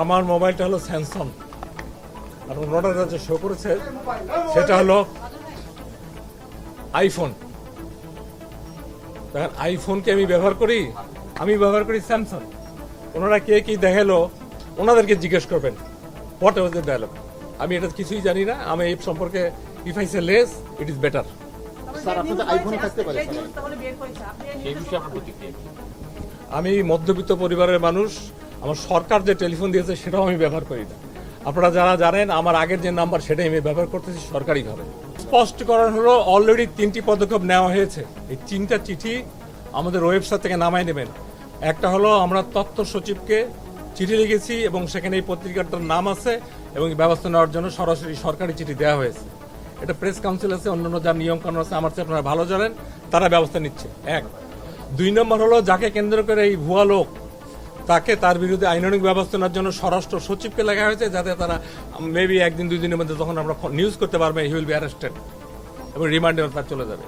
আমার মোবাইলটা হলো স্যামসাং, আর ওনারা যে শো করেছে সেটা হলো আইফোন। দেখেন, আইফোনকে আমি ব্যবহার করি স্যামসাং। ওনারা কে কি দেখালো ওনাদেরকে জিজ্ঞেস করবেন হোয়াট ওয়াজ দ্য ডায়ালগ। আমি এটা কিছুই জানি না। আমি এই সম্পর্কে if I say less it is better. Sir, আপনাদের আইফোনে থাকতে পারে আমি মধ্যবিত্ত পরিবারের মানুষ। আমার সরকার যে টেলিফোন দিয়েছে সেটাও আমি ব্যবহার করি না। আপনারা যারা জানেন আমার আগের যে নাম্বার সেটাই আমি ব্যবহার করতেছি সরকারিভাবে। স্পষ্ট করার হলো অলরেডি 3টি পদক্ষেপ নেওয়া হয়েছে। এই 3টা চিঠি আমাদের ওয়েবসাইট থেকে নামায় নেবেন। একটা হলো আমরা তথ্য সচিবকে চিঠি লিখেছি এবং সেখানে এই পত্রিকাটার নাম আছে এবং ব্যবস্থা নেওয়ার জন্য সরাসরি সরকারি চিঠি দেওয়া হয়েছে। এটা প্রেস কাউন্সিল আছে, অন্যান্য যার নিয়ম কানুন আছে আমার চেয়ে আপনারা ভালো জানেন, তারা ব্যবস্থা নিচ্ছে। 1। 2 নম্বর হলো যাকে কেন্দ্র করে এই ভুয়া লোক তার বিরুদ্ধে আইনানুগ ব্যবস্থা নেওয়ার জন্য স্বরাষ্ট্র সচিবকে লেখা হয়েছে, যাতে তারা মেবি 1-2 দিনের মধ্যে তখন আমরা নিউজ করতে পারবে হি উইল বি অ্যারেস্টেড এবং রিমান্ডে তার চলে যাবে।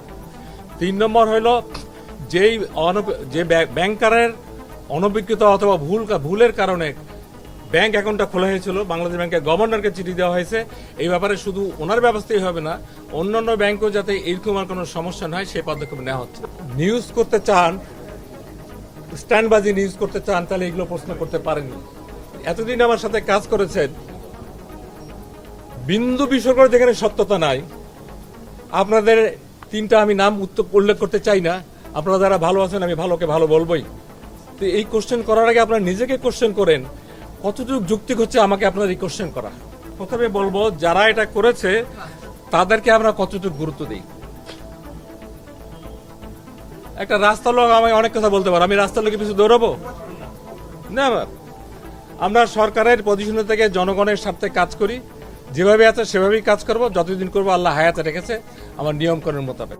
3 নম্বর হলো যে ব্যাংকারের অনভিজ্ঞতা অথবা ভুলের কারণে ব্যাংক অ্যাকাউন্টটা খোলা হয়েছিল, বাংলাদেশ ব্যাংকের গভর্নরকে চিঠি দেওয়া হয়েছে। এই ব্যাপারে শুধু ওনার ব্যবস্থাই হবে না, অন্যান্য ব্যাংকও যাতে এরকম আর কোনো সমস্যা না হয় সেই পদক্ষেপ নেওয়া হচ্ছে। নিউজ করতে চান, স্ট্যান্ডবাজি নিউজ করতে চান, তাহলে এগুলো প্রশ্ন করতে পারেননি। এতদিন আমার সাথে কাজ করেছেন, বিন্দু বিসর্গ যেখানে সত্যতা নাই। আপনাদের 3টা আমি নাম উল্লেখ করতে চাই না। আপনারা যারা ভালো আছেন আমি ভালোকে ভালো বলবোই। তো এই কোশ্চেন করার আগে আপনারা নিজেকে কোশ্চেন করেন কতটুকু যুক্তি হচ্ছে আমাকে আপনার এই কোশ্চেন করা। প্রথমে বলবো যারা এটা করেছে তাদেরকে আমরা কতটুকু গুরুত্ব দিই। একটা রাস্তার লোক আমাকে অনেক কথা বলতে পারে, আমি রাস্তার লোকের পিছু দৌড়াবো না। আমরা সরকারের পজিশনে থেকে জনগণের স্বার্থে কাজ করি, যেভাবে আছে সেভাবেই কাজ করব, যতদিন করবো আল্লাহ হায়াতে রেখেছে আমার নিয়মকরণের মোতাবেক।